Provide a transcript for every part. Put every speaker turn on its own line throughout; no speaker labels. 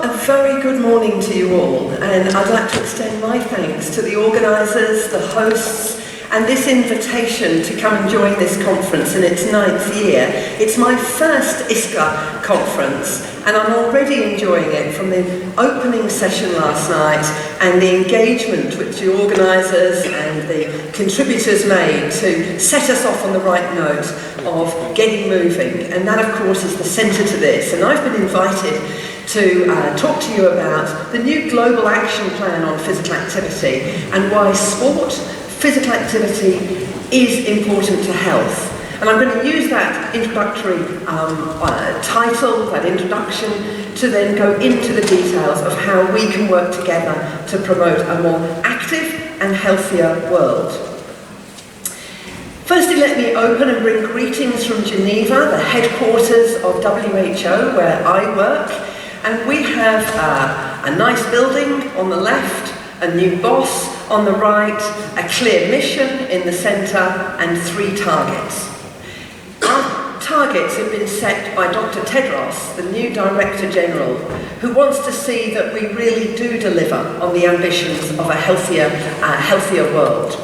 Well, a very good morning to you all, and I'd like to extend my thanks to the organisers, the hosts, and this invitation to come and join this conference in its 9th year. It's my first ISCA conference, and I'm already enjoying it, from the opening session last night and the engagement which the organisers and the contributors made to set us off on the right note of getting moving. And that, of course, is the centre to this. And I've been invited to talk to you about the new Global Action Plan on Physical Activity and why sport, physical activity, is important to health. And I'm going to use that introductory title, that introduction, to then go into the details of how we can work together to promote a more active and healthier world. Firstly, let me open and bring greetings from Geneva, the headquarters of WHO, where I work. And we have a nice building on the left, a new boss on the right, a clear mission in the centre, and 3 targets. Our targets have been set by Dr. Tedros, the new Director General, who wants to see that we really do deliver on the ambitions of a healthier world.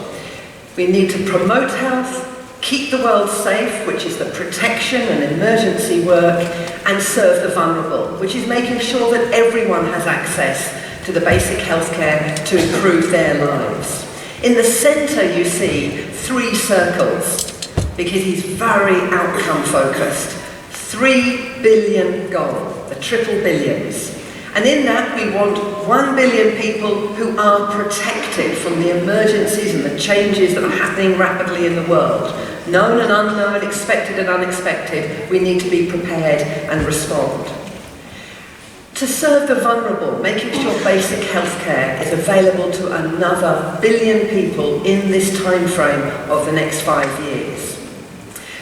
We need to promote health, keep the world safe, which is the protection and emergency work, and serve the vulnerable, which is making sure that everyone has access to the basic healthcare to improve their lives. In the centre you see 3 circles, because he's very outcome focused. 3 billion goal, the triple billions. And in that we want 1 billion people who are protected from the emergencies and the changes that are happening rapidly in the world. Known and unknown, expected and unexpected, we need to be prepared and respond. To serve the vulnerable, making sure basic healthcare is available to another 1 billion people in this time frame of the next 5 years.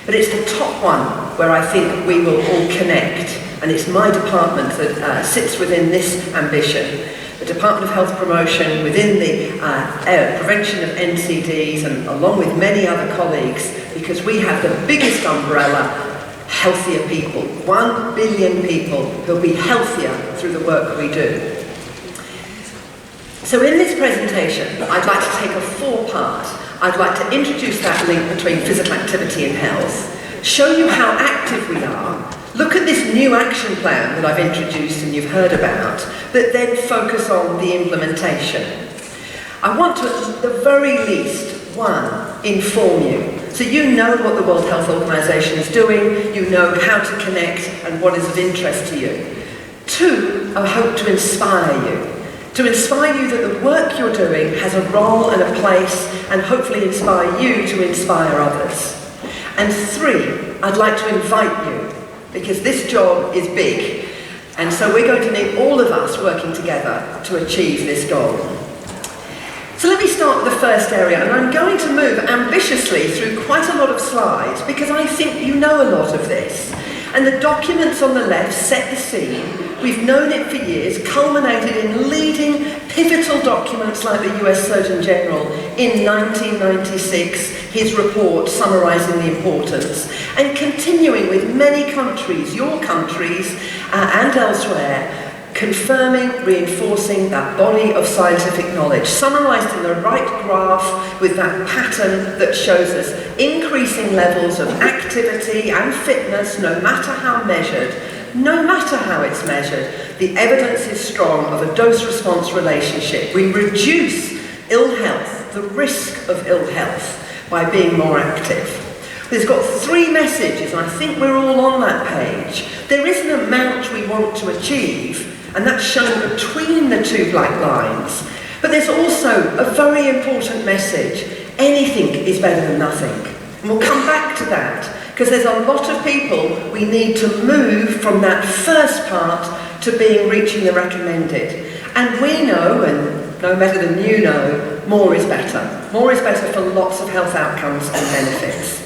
But it's the top one where I think we will all connect, and it's my department that sits within this ambition. The Department of Health Promotion, within the prevention of NCDs, and along with many other colleagues, because we have the biggest umbrella, healthier people. 1 billion people who'll be healthier through the work we do. So in this presentation, I'd like to take a 4-part. I'd like to introduce that link between physical activity and health, show you how active we are, look at this new action plan that I've introduced and you've heard about, but then focus on the implementation. I want to, at the very least, 1, inform you. So you know what the World Health Organization is doing, you know how to connect and what is of interest to you. 2, I hope to inspire you. To inspire you that the work you're doing has a role and a place, and hopefully inspire you to inspire others. And 3, I'd like to invite you, because this job is big, and so we're going to need all of us working together to achieve this goal. So let me start with the first area, and I'm going to move ambitiously through quite a lot of slides, because I think you know a lot of this. And the documents on the left set the scene. We've known it for years, culminated in leading pivotal documents like the US Surgeon General in 1996, his report summarising the importance, and continuing with many countries, your countries and elsewhere, confirming, reinforcing that body of scientific knowledge, summarised in the right graph with that pattern that shows us increasing levels of activity and fitness, no matter how measured. No matter how it's measured, the evidence is strong of a dose-response relationship. We reduce ill health, the risk of ill health, by being more active. It's got 3 messages, and I think we're all on that page. There is an amount we want to achieve, and that's shown between the 2 black lines. But there's also a very important message. Anything is better than nothing. And we'll come back to that, because there's a lot of people we need to move from that first part to reaching the recommended. And we know, and no better than you know, more is better. More is better for lots of health outcomes and benefits.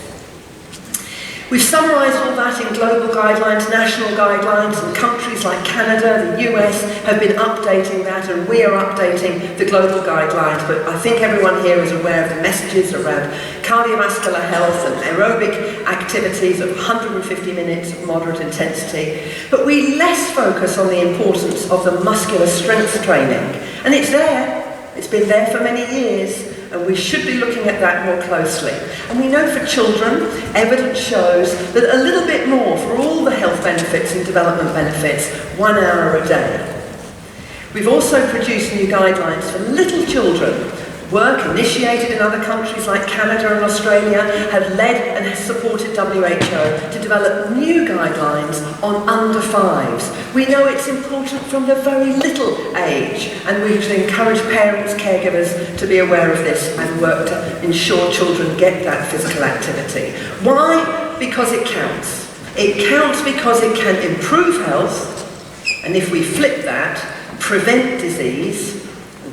We've summarised all that in global guidelines, national guidelines, and countries like Canada, the US have been updating that, and we are updating the global guidelines. But I think everyone here is aware of the messages around cardiovascular health and aerobic activities of 150 minutes of moderate intensity. But we less focus on the importance of the muscular strength training. And it's there. It's been there for many years. And we should be looking at that more closely. And we know for children, evidence shows that a little bit more for all the health benefits and development benefits, 1 hour a day. We've also produced new guidelines for little children. Work initiated in other countries like Canada and Australia have led and has supported WHO to develop new guidelines on under 5s. We know it's important from the very little age, and we should encourage parents, caregivers to be aware of this and work to ensure children get that physical activity. Why? Because it counts. It counts because it can improve health, and if we flip that, prevent disease.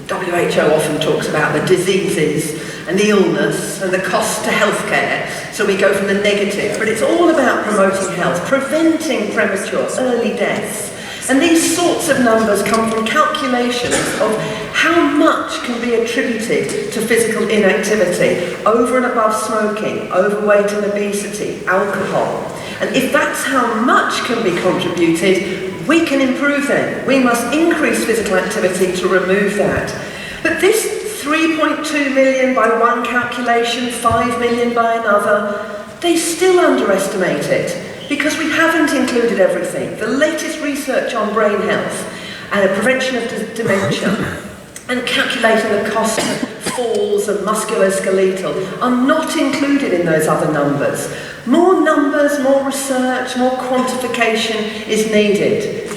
WHO often talks about the diseases and the illness and the cost to healthcare, so we go from the negative, but it's all about promoting health, preventing premature, early deaths. And these sorts of numbers come from calculations of how much can be attributed to physical inactivity, over and above smoking, overweight and obesity, alcohol. And if that's how much can be contributed, we can improve them. We must increase physical activity to remove that. But this 3.2 million by one calculation, 5 million by another, they still underestimate it because we haven't included everything. The latest research on brain health and prevention of dementia and calculating the cost of falls and musculoskeletal are not included in those other numbers. More numbers, more research, more quantification is needed.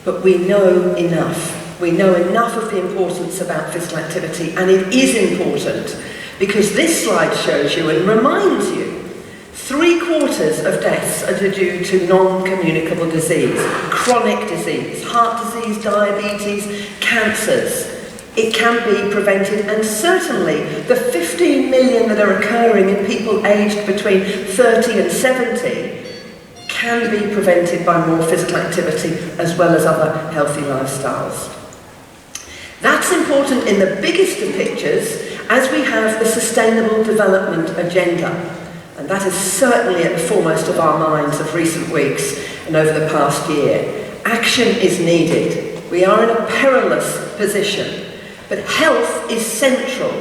But we know enough. We know enough of the importance about physical activity, and it is important because this slide shows you and reminds you 3/4 of deaths are due to non-communicable disease, chronic disease, heart disease, diabetes, cancers. It can be prevented, and certainly the 15 million that are occurring in people aged between 30 and 70 can be prevented by more physical activity as well as other healthy lifestyles. That's important in the biggest of pictures as we have the Sustainable Development Agenda. And that is certainly at the foremost of our minds of recent weeks and over the past year. Action is needed. We are in a perilous position. But health is central,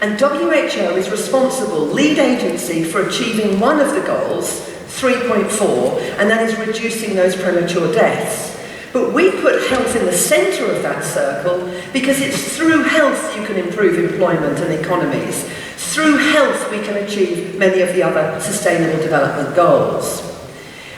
and WHO is responsible, lead agency, for achieving one of the goals, 3.4, and that is reducing those premature deaths. But we put health in the centre of that circle because it's through health you can improve employment and economies. Through health we can achieve many of the other sustainable development goals.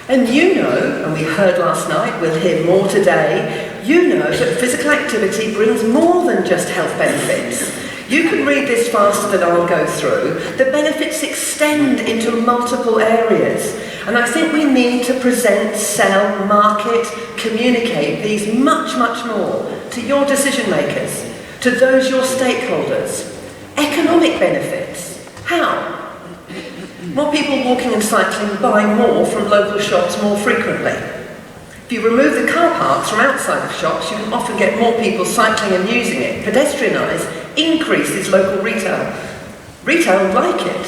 And you know, and we heard last night, we'll hear more today, you know that physical activity brings more than just health benefits. You can read this faster than I'll go through. The benefits extend into multiple areas. And I think we need to present, sell, market, communicate these much, much more to your decision makers, to those your stakeholders. Economic benefits. How? More people walking and cycling buy more from local shops more frequently. If you remove the car parks from outside of shops, you can often get more people cycling and using it. Pedestrianise increases local retail. Retail like it.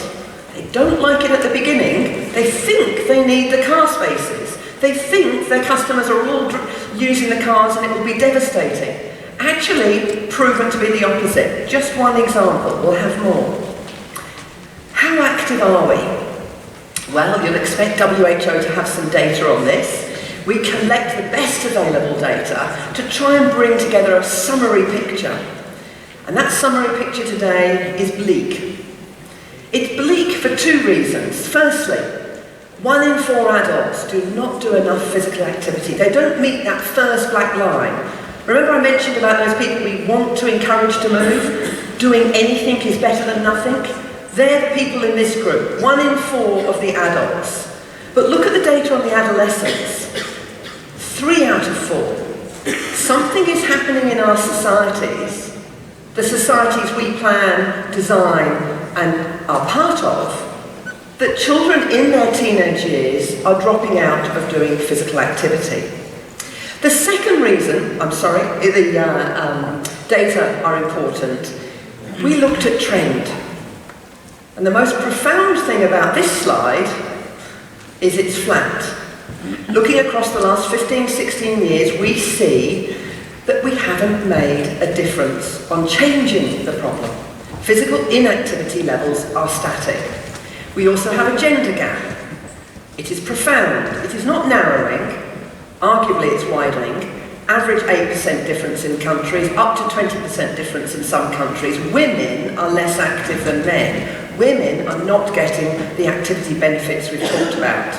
They don't like it at the beginning. They think they need the car spaces. They think their customers are all using the cars and it will be devastating. Actually, proven to be the opposite. Just one example, we'll have more. How active are we? Well, you'll expect WHO to have some data on this. We collect the best available data to try and bring together a summary picture. And that summary picture today is bleak. It's bleak for two reasons. Firstly, 1 in 4 adults do not do enough physical activity. They don't meet that first black line. Remember I mentioned about those people we want to encourage to move? Doing anything is better than nothing? They're the people in this group, 1 in 4 of the adults. But look at the data on the adolescents. 3 out of 4. Something is happening in our societies, the societies we plan, design, and are part of, that children in their teenage years are dropping out of doing physical activity. The second reason, the data are important, we looked at trend. And the most profound thing about this slide is it's flat. Looking across the last 15, 16 years, we see that we haven't made a difference on changing the problem. Physical inactivity levels are static. We also have a gender gap. It is profound. It is not narrowing. Arguably it's widening. Average 8% difference in countries, up to 20% difference in some countries. Women are less active than men. Women are not getting the activity benefits we've talked about.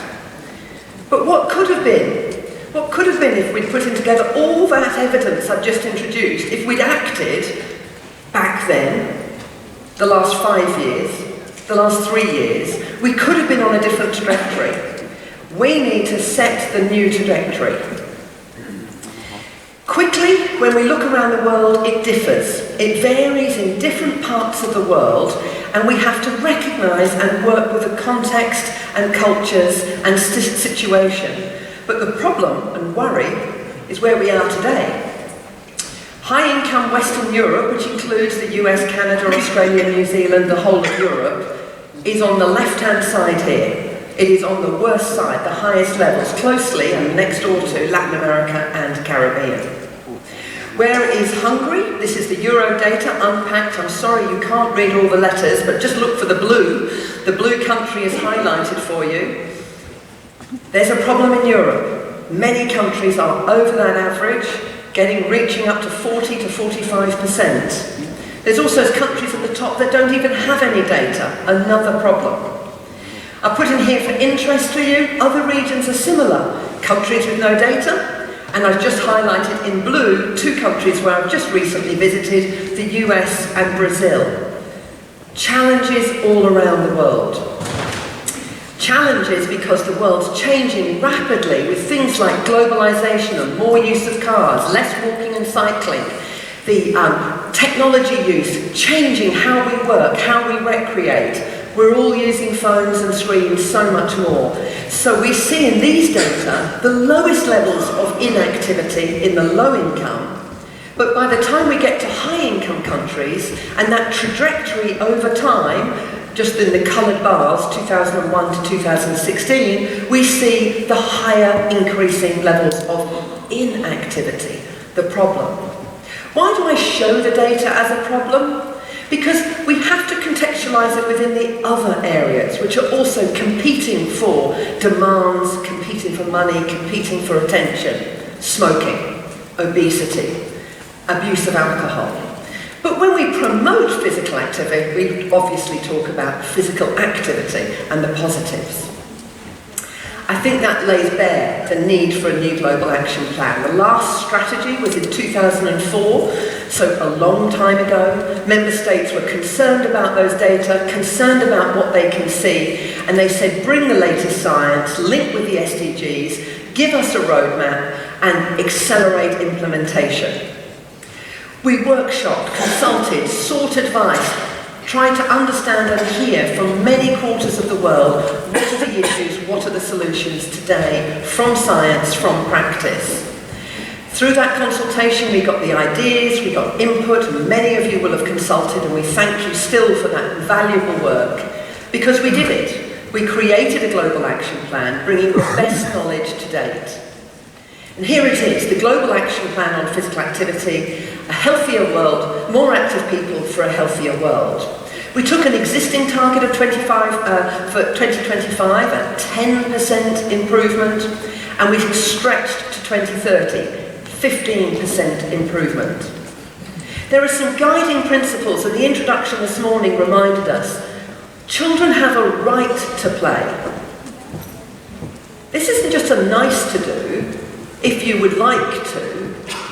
But what could have been? What could have been if we'd put in together all that evidence I've just introduced, if we'd acted back then, the last 5 years, the last 3 years, we could have been on a different trajectory. We need to set the new trajectory. Quickly, when we look around the world, it differs. It varies in different parts of the world, and we have to recognise and work with the context and cultures and situation. But the problem and worry is where we are today. High-income Western Europe, which includes the US, Canada, Australia, New Zealand, the whole of Europe, is on the left-hand side here. It is on the worst side, the highest levels, closely and next door to Latin America and Caribbean. Where is Hungary? This is the Euro data unpacked. I'm sorry you can't read all the letters, but just look for the blue. The blue country is highlighted for you. There's a problem in Europe. Many countries are over that average, reaching up to 40 to 45%. There's also countries at the top that don't even have any data, another problem. I put in here for interest to you, other regions are similar. Countries with no data, and I've just highlighted in blue 2 countries where I've just recently visited, the US and Brazil. Challenges all around the world. Challenges because the world's changing rapidly with things like globalization and more use of cars, less walking and cycling, the technology use, changing how we work, how we recreate. We're all using phones and screens so much more. So we see in these data the lowest levels of inactivity in the low income, but by the time we get to high income countries, and that trajectory over time, just in the coloured bars, 2001 to 2016, we see the higher increasing levels of inactivity, the problem. Why do I show the data as a problem? Because we have to contextualise it within the other areas, which are also competing for demands, competing for money, competing for attention. Smoking, obesity, abuse of alcohol. But when we promote physical activity, we obviously talk about physical activity and the positives. I think that lays bare the need for a new global action plan. The last strategy was in 2004, so a long time ago. Member states were concerned about those data, concerned about what they can see, and they said, bring the latest science, link with the SDGs, give us a roadmap, and accelerate implementation. We workshopped, consulted, sought advice, tried to understand and hear from many quarters of the world what are the issues, what are the solutions today, from science, from practice. Through that consultation we got the ideas, we got input, and many of you will have consulted, and we thank you still for that valuable work, because we did it. We created a global action plan, bringing the best knowledge to date. And here it is, the Global Action Plan on Physical Activity, a healthier world, more active people for a healthier world. We took an existing target of 25 for 2025, a 10% improvement, and we stretched to 2030, 15% improvement. There are some guiding principles, and the introduction this morning reminded us, children have a right to play. This isn't just a nice to do, if you would like to.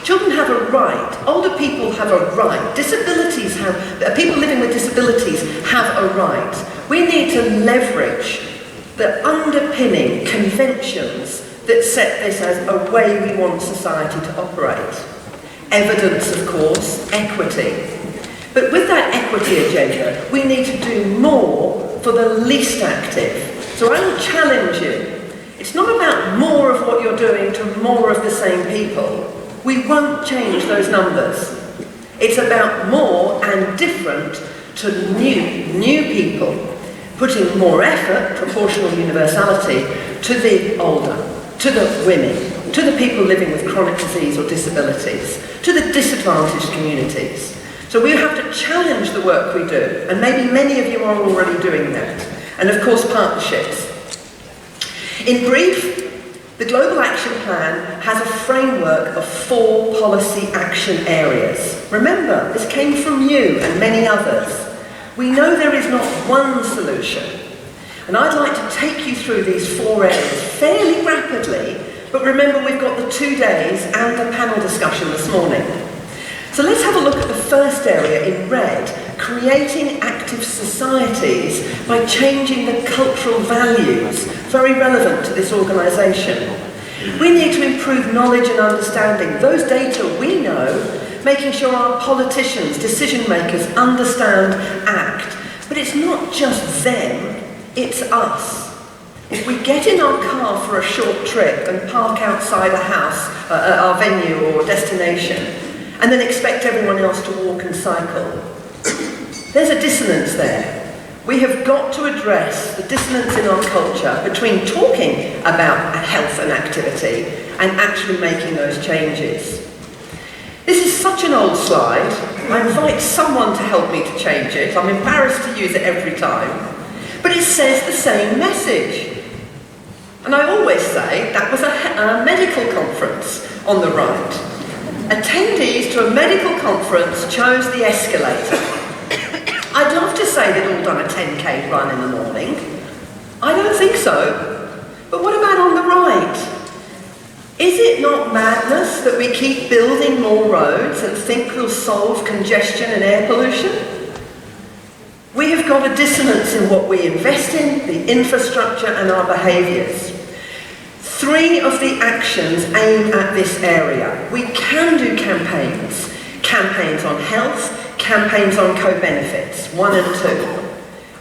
Children have a right, older people have a right, people living with disabilities have a right. We need to leverage the underpinning conventions that set this as a way we want society to operate. Evidence, of course, equity. But with that equity agenda, we need to do more for the least active. So I will challenge you. It's not about more of what you're doing to more of the same people. We won't change those numbers. It's about more and different to new people, putting more effort, proportional universality, to the older, to the women, to the people living with chronic disease or disabilities, to the disadvantaged communities. So we have to challenge the work we do, and maybe many of you are already doing that. And of course, partnerships. In brief, the Global Action Plan has a framework of 4 policy action areas. Remember, this came from you and many others. We know there is not one solution. And I'd like to take you through these 4 areas fairly rapidly, but remember we've got the 2 days and the panel discussion this morning. So let's have a look at the first area in red, creating active societies by changing the cultural values, very relevant to this organisation. We need to improve knowledge and understanding, those data we know, making sure our politicians, decision makers understand, act. But it's not just them, it's us. If we get in our car for a short trip and park outside a house, our venue or destination, and then expect everyone else to walk and cycle, there's a dissonance there. We have got to address the dissonance in our culture between talking about health and activity and actually making those changes. This is such an old slide. I invite someone to help me to change it. I'm embarrassed to use it every time. But it says the same message. And I always say that was a medical conference on the right. Attendees to a medical conference chose the escalator. I'd love to say they'd all done a 10k run in the morning. I don't think so. But what about on the right? Is it not madness that we keep building more roads and think we'll solve congestion and air pollution? We have got a dissonance in what we invest in, the infrastructure and our behaviours. 3 of the actions aim at this area. We can do campaigns. Campaigns on health, campaigns on co-benefits, 1 and 2.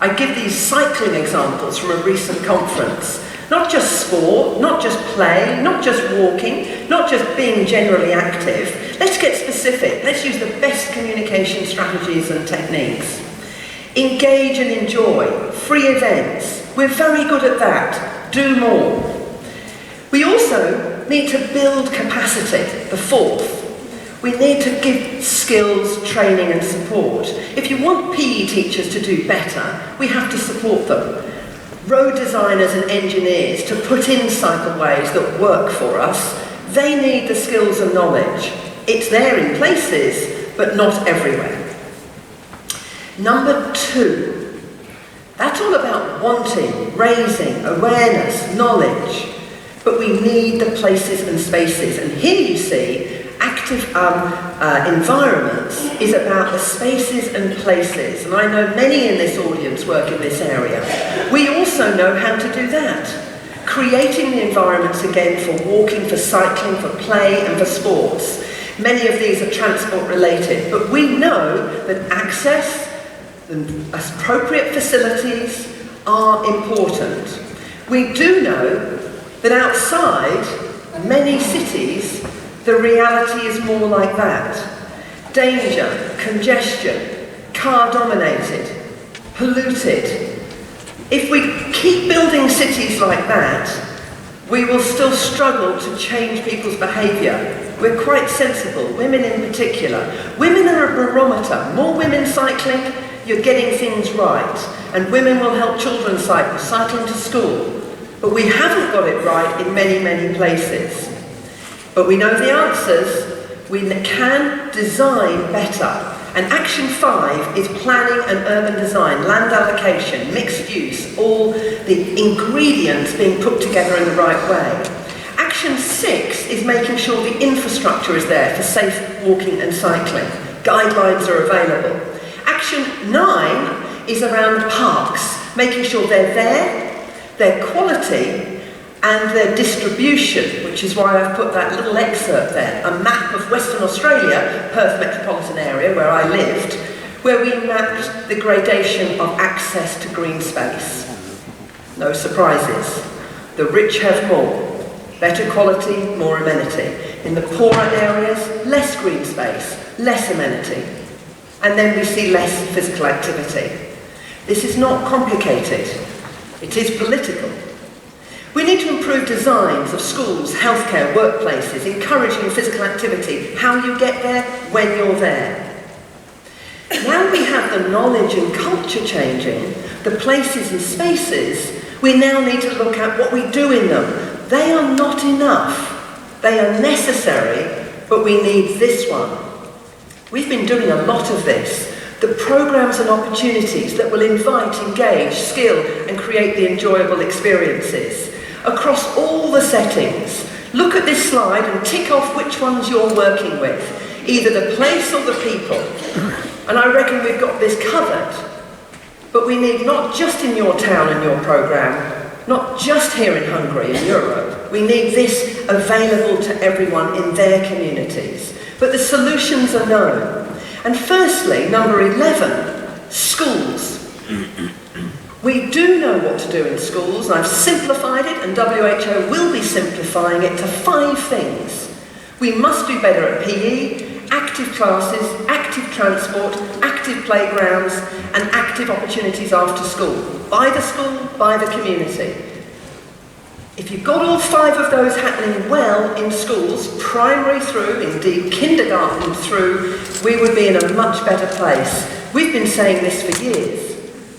I give these cycling examples from a recent conference. Not just sport, not just play, not just walking, not just being generally active. Let's get specific. Let's use the best communication strategies and techniques. Engage and enjoy. Free events. We're very good at that. Do more. We also need to build capacity, the 4th. We need to give skills, training and support. If you want PE teachers to do better, we have to support them. Road designers and engineers to put in cycleways that work for us, they need the skills and knowledge. It's there in places, but not everywhere. Number 2, that's all about wanting, raising, awareness, knowledge. But we need the places and spaces. And here you see active environments is about the spaces and places. And I know many in this audience work in this area. We also know how to do that. Creating the environments again for walking, for cycling, for play and for sports. Many of these are transport related, but we know that access and appropriate facilities are important. We do know that outside many cities, the reality is more like that. Danger, congestion, car-dominated, polluted. If we keep building cities like that, we will still struggle to change people's behaviour. We're quite sensible, women in particular. Women are a barometer. More women cycling, you're getting things right. And women will help children cycle, cycling to school. But we haven't got it right in many, many places. But we know the answers. We can design better. And Action 5 is planning and urban design, land allocation, mixed use, all the ingredients being put together in the right way. Action 6 is making sure the infrastructure is there for safe walking and cycling. Guidelines are available. Action 9 is around parks, making sure they're there, their quality and their distribution, which is why I've put that little excerpt there, a map of Western Australia, Perth metropolitan area where I lived, where we mapped the gradation of access to green space. No surprises. The rich have more. Better quality, more amenity. In the poorer areas, less green space, less amenity. And then we see less physical activity. This is not complicated. It is political. We need to improve designs of schools, healthcare, workplaces, encouraging physical activity, how you get there, when you're there. Now we have the knowledge and culture changing, the places and spaces, we now need to look at what we do in them. They are not enough. They are necessary, but we need this one. We've been doing a lot of this. The programs and opportunities that will invite, engage, skill, and create the enjoyable experiences. Across all the settings, look at this slide and tick off which ones you're working with. Either the place or the people. And I reckon we've got this covered. But we need not just in your town and your programme, not just here in Hungary and Europe. We need this available to everyone in their communities. But the solutions are known. And firstly, number 11, schools. We do know what to do in schools. I've simplified it, and WHO will be simplifying it to 5 things. We must do better at PE, active classes, active transport, active playgrounds, and active opportunities after school. By the school, by the community. If you've got all 5 of those happening well in schools, primary through, indeed kindergarten through, we would be in a much better place. We've been saying this for years.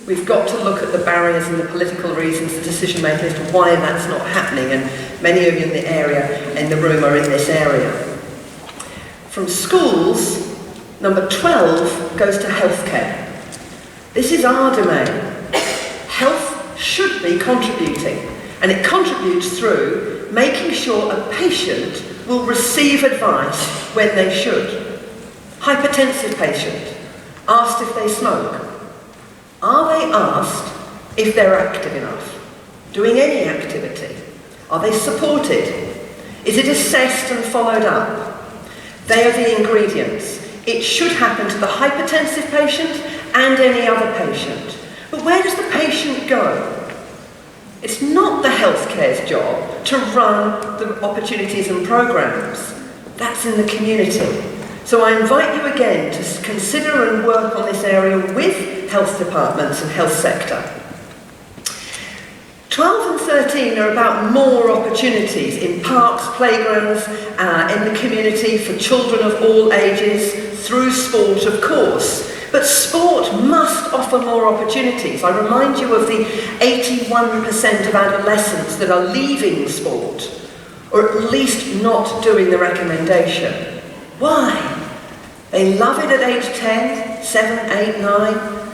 We've got to look at the barriers and the political reasons, the decision making as to why that's not happening, and many of you in the area, in the room, are in this area. From schools, number 12 goes to healthcare. This is our domain. Health should be contributing, and it contributes through making sure a patient will receive advice when they should. Hypertensive patient, asked if they smoke. Are they asked if they're active enough? Doing any activity? Are they supported? Is it assessed and followed up? They are the ingredients. It should happen to the hypertensive patient and any other patient. But where does the patient go? It's not the healthcare's job to run the opportunities and programs. That's in the community. So I invite you again to consider and work on this area with health departments and health sector. 12 and 13 are about more opportunities in parks, playgrounds, in the community for children of all ages, through sport, of course. But sport must offer more opportunities. I remind you of the 81% of adolescents that are leaving sport, or at least not doing the recommendation. Why? They love it at age 10, 7, 8, 9.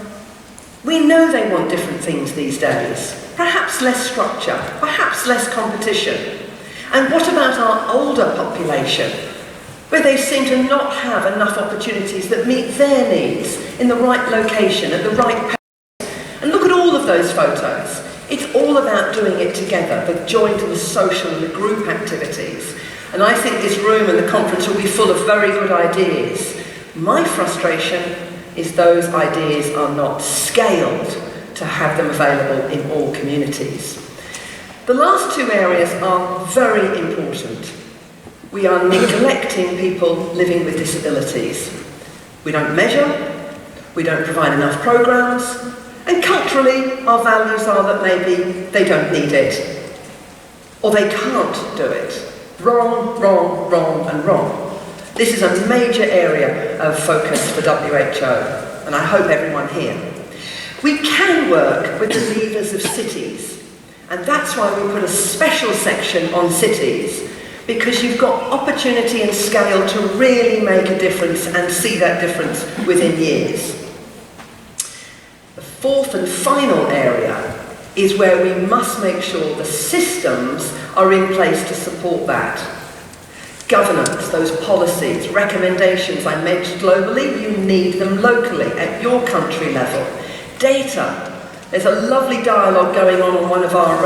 We know they want different things these days. Perhaps less structure, perhaps less competition. And what about our older population, where they seem to not have enough opportunities that meet their needs in the right location, at the right pace? And look at all of those photos. It's all about doing it together, the joint and the social and the group activities. And I think this room and the conference will be full of very good ideas. My frustration is those ideas are not scaled to have them available in all communities. The last 2 areas are very important. We are neglecting people living with disabilities. We don't measure, we don't provide enough programs, and culturally our values are that maybe they don't need it, or they can't do it. Wrong, wrong, wrong, and wrong. This is a major area of focus for WHO, and I hope everyone here. We can work with the leaders of cities, and that's why we put a special section on cities, because you've got opportunity and scale to really make a difference and see that difference within years. The 4th and final area is where we must make sure the systems are in place to support that. Governance, those policies, recommendations I mentioned globally, you need them locally, at your country level. Data. There's a lovely dialogue going on one of our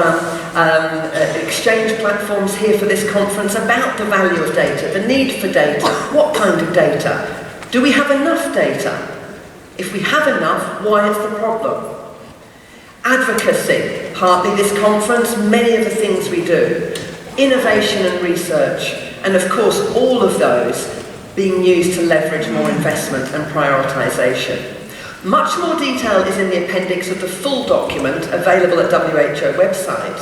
exchange platforms here for this conference about the value of data, the need for data, what kind of data. Do we have enough data? If we have enough, why is the problem? Advocacy, partly this conference, many of the things we do. Innovation and research, and of course all of those being used to leverage more investment and prioritisation. Much more detail is in the appendix of the full document available at WHO website.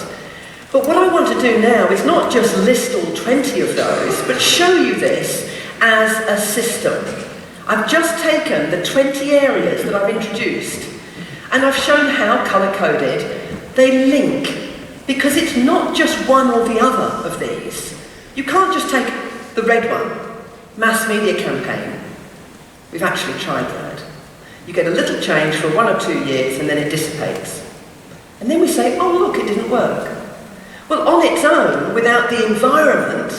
But what I want to do now is not just list all 20 of those, but show you this as a system. I've just taken the 20 areas that I've introduced, and I've shown how, colour-coded, they link, because it's not just one or the other of these. You can't just take the red one, mass media campaign. We've actually tried that. You get a little change for 1 or 2 years and then it dissipates. And then we say, oh look, it didn't work. Well, on its own, without the environment,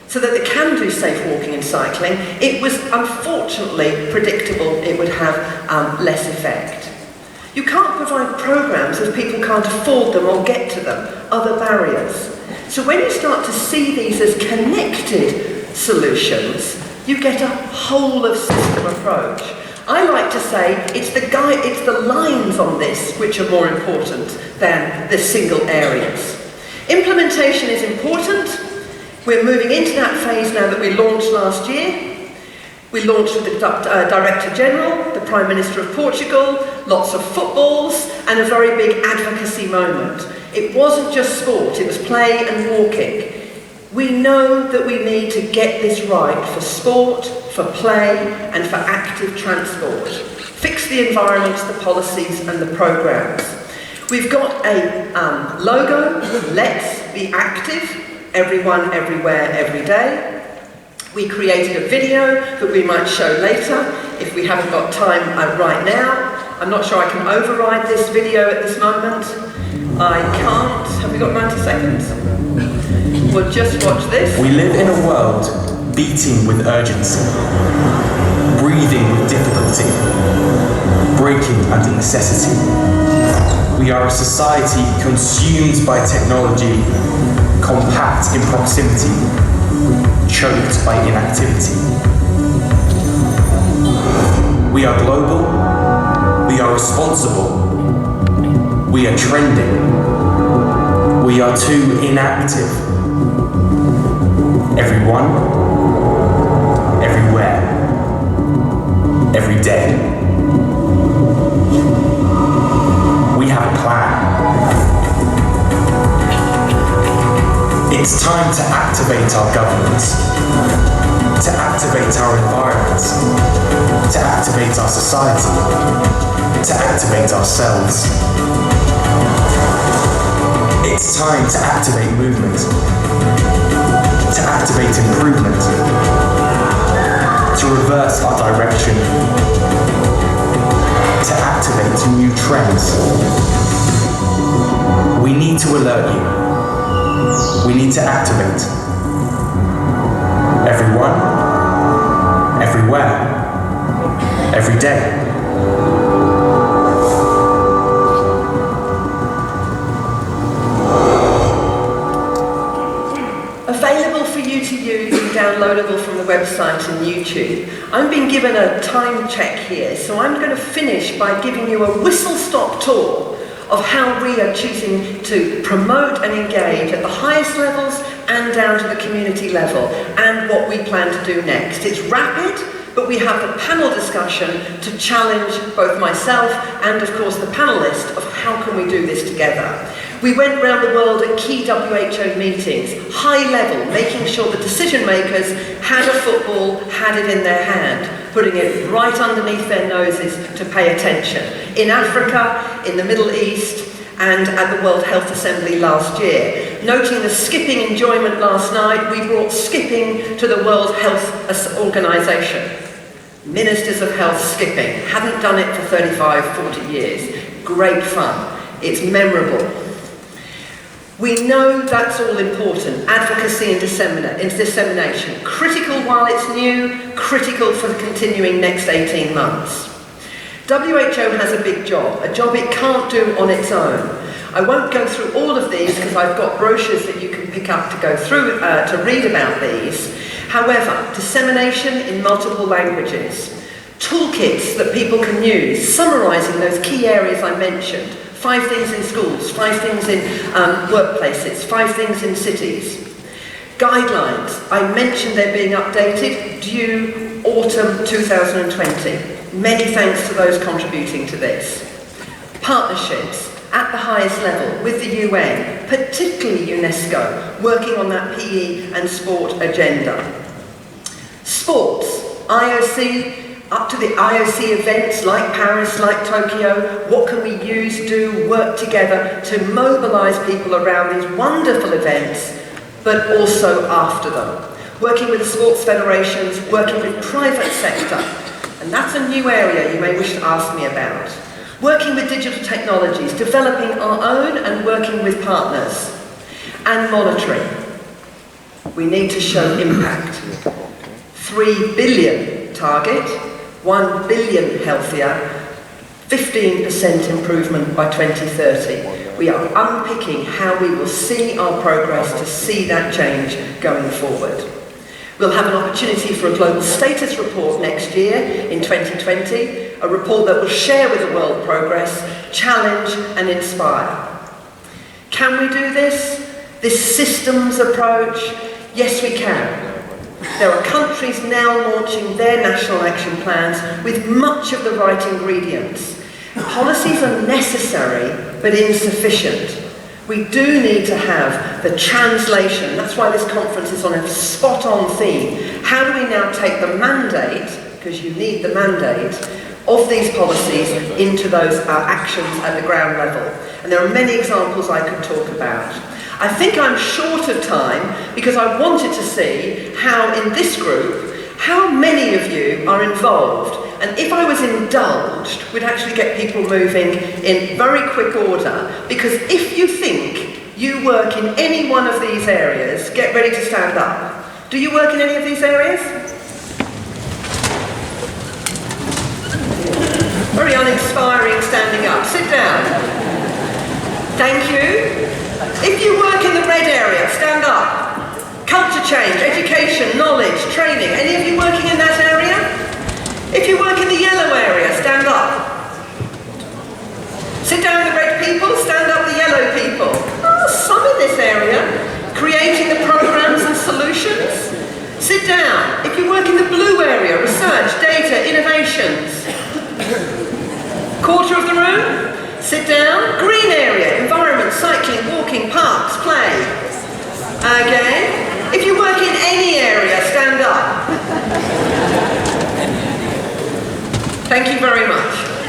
so that it can do safe walking and cycling, it was unfortunately predictable it would have less effect. You can't provide programs if people can't afford them or get to them, other barriers. So when you start to see these as connected solutions, you get a whole of system approach. I like to say it's the lines on this which are more important than the single areas. Implementation is important. We're moving into that phase now that we launched last year. We launched with the Director General, the Prime Minister of Portugal, lots of footballs, and a very big advocacy moment. It wasn't just sport, it was play and walking. We know that we need to get this right for sport, for play, and for active transport. Fix the environments, the policies, and the programs. We've got a logo, Let's Be Active, everyone, everywhere, every day. We created a video that we might show later, if we haven't got time right now. I'm not sure I can override this video at this moment. I can't. Have we got 90 seconds? We'll just watch this.
We live in a world beating with urgency, breathing with difficulty, breaking under necessity. We are a society consumed by technology, compact in proximity, choked by inactivity. We are global, we are responsible, we are trending, we are too inactive. Everyone, everywhere, every day. We have a plan. It's time to activate our governments, to activate our environments, to activate our society, to activate ourselves. It's time to activate movement, to activate improvement, to reverse our direction, to activate new trends. We need to alert you. We need to activate. Everyone, everywhere, every day.
Available for you to use and downloadable from the website and YouTube. I'm being given a time check here, so I'm going to finish by giving you a whistle-stop tour of how we are choosing to promote and engage at the highest levels and down to the community level, and what we plan to do next. It's rapid, but we have a panel discussion to challenge both myself and, of course, the panellists of how can we do this together. We went around the world at key WHO meetings, high level, making sure the decision makers had a football, had it in their hand, putting it right underneath their noses to pay attention. In Africa, in the Middle East, and at the World Health Assembly last year. Noting the skipping enjoyment last night, we brought skipping to the World Health Organization. Ministers of Health skipping. Hadn't done it for 35, 40 years. Great fun. It's memorable. We know that's all important. Advocacy and dissemination. Critical while it's new, critical for the continuing next 18 months. WHO has a big job, a job it can't do on its own. I won't go through all of these because I've got brochures that you can pick up to go through to read about these. However, dissemination in multiple languages, toolkits that people can use, summarising those key areas I mentioned. 5 things in schools, 5 things in workplaces, 5 things in cities. Guidelines, I mentioned they're being updated, due autumn 2020. Many thanks to those contributing to this. Partnerships at the highest level with the UN, particularly UNESCO, working on that PE and sport agenda. Sports, IOC, up to the IOC events like Paris, like Tokyo, what can we use, do, work together to mobilise people around these wonderful events, but also after them. Working with the sports federations, working with private sector, and that's a new area you may wish to ask me about. Working with digital technologies, developing our own and working with partners. And monitoring. We need to show impact. 3 billion target, 1 billion healthier, 15% improvement by 2030. We are unpicking how we will see our progress to see that change going forward. We'll have an opportunity for a global status report next year in 2020, a report that will share with the world progress, challenge and inspire. Can we do this? This systems approach? Yes, we can. There are countries now launching their national action plans with much of the right ingredients. Policies are necessary but insufficient. We do need to have the translation. That's why this conference is on a spot-on theme. How do we now take the mandate, because you need the mandate, of these policies into those actions at the ground level? And there are many examples I could talk about. I think I'm short of time because I wanted to see how in this group, how many of you are involved. And if I was indulged, we'd actually get people moving in very quick order, because if you think you work in any one of these areas, get ready to stand up. Do you work in any of these areas? Very uninspiring standing up. Sit down. Thank you. If you work in the red area, stand up. Culture change, education, knowledge, training. Any of you working in that area? If you work in the yellow area, stand up. Sit down the red people, stand up the yellow people. Oh, some in this area. Creating the programs and solutions. Sit down. If you work in the blue area, research, data, innovations. Quarter of the room. Sit down. Green area, environment, cycling, walking, parks, play. Again. If you work in any area, stand up. Thank you very much.